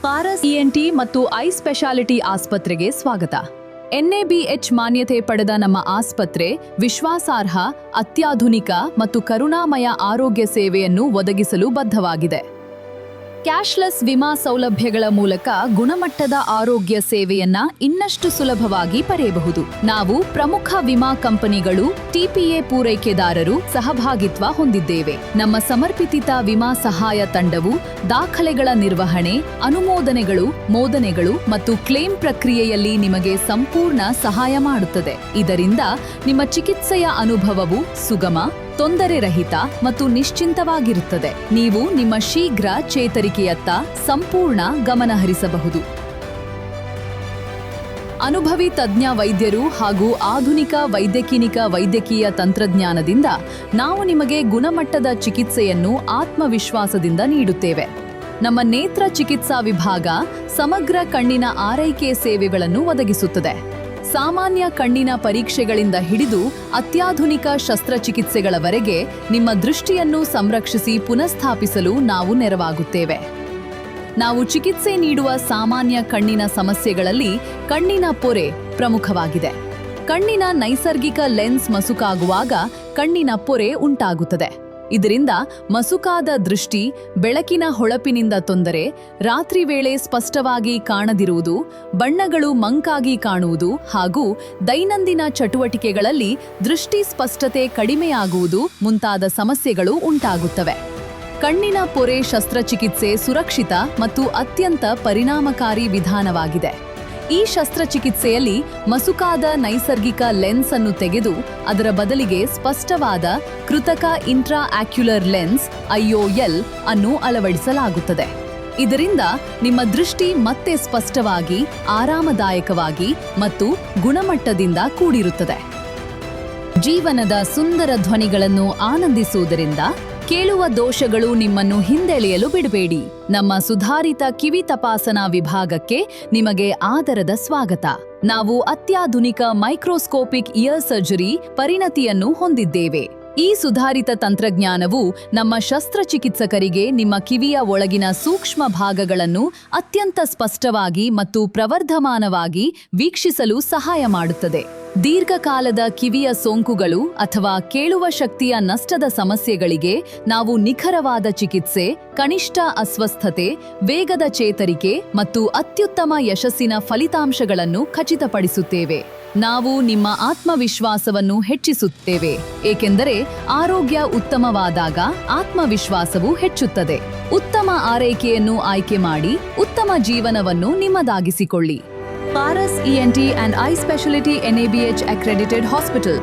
Paras ENT ಮತ್ತು I speciality ಆಸ್ಪತ್ರೆಗೆ ಸ್ವಾಗತ. ಎನ್ಎಬಿಎಚ್ ಮಾನ್ಯತೆ ಪಡೆದ ನಮ್ಮ ಆಸ್ಪತ್ರೆ ವಿಶ್ವಾಸಾರ್ಹ, ಅತ್ಯಾಧುನಿಕ ಮತ್ತು ಕರುಣಾಮಯ ಆರೋಗ್ಯ ಸೇವೆಯನ್ನು ಒದಗಿಸಲು ಬದ್ಧವಾಗಿದೆ. ಕ್ಯಾಶ್ಲೆಸ್ ವಿಮಾ ಸೌಲಭ್ಯಗಳ ಮೂಲಕ ಗುಣಮಟ್ಟದ ಆರೋಗ್ಯ ಸೇವೆಯನ್ನ ಇನ್ನಷ್ಟು ಸುಲಭವಾಗಿ ಪಡೆಯಬಹುದು. ನಾವು ಪ್ರಮುಖ ವಿಮಾ ಕಂಪನಿಗಳು, ಟಿಪಿಎ ಪೂರೈಕೆದಾರರು ಸಹಭಾಗಿತ್ವ ಹೊಂದಿದ್ದೇವೆ. ನಮ್ಮ ಸಮರ್ಪಿತ ವಿಮಾ ಸಹಾಯ ತಂಡವು ದಾಖಲೆಗಳ ನಿರ್ವಹಣೆ, ಅನುಮೋದನೆಗಳು ಮತ್ತು ಕ್ಲೇಮ್ ಪ್ರಕ್ರಿಯೆಯಲ್ಲಿ ನಿಮಗೆ ಸಂಪೂರ್ಣ ಸಹಾಯ ಮಾಡುತ್ತದೆ. ಇದರಿಂದ ನಿಮ್ಮ ಚಿಕಿತ್ಸೆಯ ಅನುಭವವು ಸುಗಮ, ತೊಂದರೆರಹಿತ ಮತ್ತು ನಿಶ್ಚಿಂತವಾಗಿರುತ್ತದೆ. ನೀವು ನಿಮ್ಮ ಶೀಘ್ರ ಚೇತರಿಕೆಯತ್ತ ಸಂಪೂರ್ಣ ಗಮನ ಹರಿಸಬಹುದು. ಅನುಭವಿ ತಜ್ಞ ವೈದ್ಯರು ಹಾಗೂ ಆಧುನಿಕ ವೈದ್ಯಕೀಯ ತಂತ್ರಜ್ಞಾನದಿಂದ ನಾವು ನಿಮಗೆ ಗುಣಮಟ್ಟದ ಚಿಕಿತ್ಸೆಯನ್ನು ಆತ್ಮವಿಶ್ವಾಸದಿಂದ ನೀಡುತ್ತೇವೆ. ನಮ್ಮ ನೇತ್ರ ಚಿಕಿತ್ಸಾ ವಿಭಾಗ ಸಮಗ್ರ ಕಣ್ಣಿನ ಆರೈಕೆ ಸೇವೆಗಳನ್ನು ಒದಗಿಸುತ್ತದೆ. ಸಾಮಾನ್ಯ ಕಣ್ಣಿನ ಪರೀಕ್ಷೆಗಳಿಂದ ಹಿಡಿದು ಅತ್ಯಾಧುನಿಕ ಶಸ್ತ್ರಚಿಕಿತ್ಸೆಗಳವರೆಗೆ ನಿಮ್ಮ ದೃಷ್ಟಿಯನ್ನು ಸಂರಕ್ಷಿಸಿ ಪುನಃಸ್ಥಾಪಿಸಲು ನಾವು ನೆರವಾಗುತ್ತೇವೆ. ನಾವು ಚಿಕಿತ್ಸೆ ನೀಡುವ ಸಾಮಾನ್ಯ ಕಣ್ಣಿನ ಸಮಸ್ಯೆಗಳಲ್ಲಿ ಕಣ್ಣಿನ ಪೊರೆ ಪ್ರಮುಖವಾಗಿದೆ. ಕಣ್ಣಿನ ನೈಸರ್ಗಿಕ ಲೆನ್ಸ್ ಮಸುಕಾಗುವಾಗ ಕಣ್ಣಿನ ಪೊರೆ ಉಂಟಾಗುತ್ತದೆ. ಇದರಿಂದ ಮಸುಕಾದ ದೃಷ್ಟಿ, ಬೆಳಕಿನ ಹೊಳಪಿನಿಂದ ತೊಂದರೆ, ರಾತ್ರಿ ವೇಳೆ ಸ್ಪಷ್ಟವಾಗಿ ಕಾಣದಿರುವುದು, ಬಣ್ಣಗಳು ಮಂಕಾಗಿ ಕಾಣುವುದು ಹಾಗೂ ದೈನಂದಿನ ಚಟುವಟಿಕೆಗಳಲ್ಲಿ ದೃಷ್ಟಿ ಸ್ಪಷ್ಟತೆ ಕಡಿಮೆಯಾಗುವುದು ಮುಂತಾದ ಸಮಸ್ಯೆಗಳು ಉಂಟಾಗುತ್ತವೆ. ಕಣ್ಣಿನ ಪೊರೆ ಶಸ್ತ್ರಚಿಕಿತ್ಸೆ ಸುರಕ್ಷಿತ ಮತ್ತು ಅತ್ಯಂತ ಪರಿಣಾಮಕಾರಿ ವಿಧಾನವಾಗಿದೆ. ಈ ಶಸ್ತ್ರಚಿಕಿತ್ಸೆಯಲ್ಲಿ ಮಸುಕಾದ ನೈಸರ್ಗಿಕ ಲೆನ್ಸ್ ಅನ್ನು ತೆಗೆದು ಅದರ ಬದಲಿಗೆ ಸ್ಪಷ್ಟವಾದ ಕೃತಕ ಇಂಟ್ರಾಆಕ್ಯುಲರ್ ಲೆನ್ಸ್ IOL ಅನ್ನು ಅಳವಡಿಸಲಾಗುತ್ತದೆ. ಇದರಿಂದ ನಿಮ್ಮ ದೃಷ್ಟಿ ಮತ್ತೆ ಸ್ಪಷ್ಟವಾಗಿ, ಆರಾಮದಾಯಕವಾಗಿ ಮತ್ತು ಗುಣಮಟ್ಟದಿಂದ ಕೂಡಿರುತ್ತದೆ. ಜೀವನದ ಸುಂದರ ಧ್ವನಿಗಳನ್ನು ಆನಂದಿಸುವುದರಿಂದ ಕೇಳುವ ದೋಷಗಳು ನಿಮ್ಮನ್ನು ಹಿಂದೆಳೆಯಲು ಬಿಡಬೇಡಿ. ನಮ್ಮ ಸುಧಾರಿತ ಕಿವಿ ತಪಾಸಣಾ ವಿಭಾಗಕ್ಕೆ ನಿಮಗೆ ಆದರದ ಸ್ವಾಗತ. ನಾವು ಅತ್ಯಾಧುನಿಕ ಮೈಕ್ರೋಸ್ಕೋಪಿಕ್ ಇಯರ್ ಸರ್ಜರಿ ಪರಿಣತಿಯನ್ನು ಹೊಂದಿದ್ದೇವೆ. ಈ ಸುಧಾರಿತ ತಂತ್ರಜ್ಞಾನವು ನಮ್ಮ ಶಸ್ತ್ರಚಿಕಿತ್ಸಕರಿಗೆ ನಿಮ್ಮ ಕಿವಿಯ ಒಳಗಿನ ಸೂಕ್ಷ್ಮ ಭಾಗಗಳನ್ನು ಅತ್ಯಂತ ಸ್ಪಷ್ಟವಾಗಿ ಮತ್ತು ಪ್ರವರ್ಧಮಾನವಾಗಿ ವೀಕ್ಷಿಸಲು ಸಹಾಯ ಮಾಡುತ್ತದೆ. ದೀರ್ಘಕಾಲದ ಕಿವಿಯ ಸೋಂಕುಗಳು ಅಥವಾ ಕೇಳುವ ಶಕ್ತಿಯ ನಷ್ಟದ ಸಮಸ್ಯೆಗಳಿಗೆ ನಾವು ನಿಖರವಾದ ಚಿಕಿತ್ಸೆ, ಕನಿಷ್ಠ ಅಸ್ವಸ್ಥತೆ, ವೇಗದ ಚೇತರಿಕೆ ಮತ್ತು ಅತ್ಯುತ್ತಮ ಯಶಸ್ಸಿನ ಫಲಿತಾಂಶಗಳನ್ನು ಖಚಿತಪಡಿಸುತ್ತೇವೆ. ನಾವು ನಿಮ್ಮ ಆತ್ಮವಿಶ್ವಾಸವನ್ನು ಹೆಚ್ಚಿಸುತ್ತೇವೆ, ಏಕೆಂದರೆ ಆರೋಗ್ಯ ಉತ್ತಮವಾದಾಗ ಆತ್ಮವಿಶ್ವಾಸವು ಹೆಚ್ಚುತ್ತದೆ. ಉತ್ತಮ ಆರೈಕೆಯನ್ನು ಆಯ್ಕೆ ಮಾಡಿ ಉತ್ತಮ ಜೀವನವನ್ನು ನಿಮ್ಮದಾಗಿಸಿಕೊಳ್ಳಿ. Paras ENT and Eye Specialty NABH Accredited Hospital.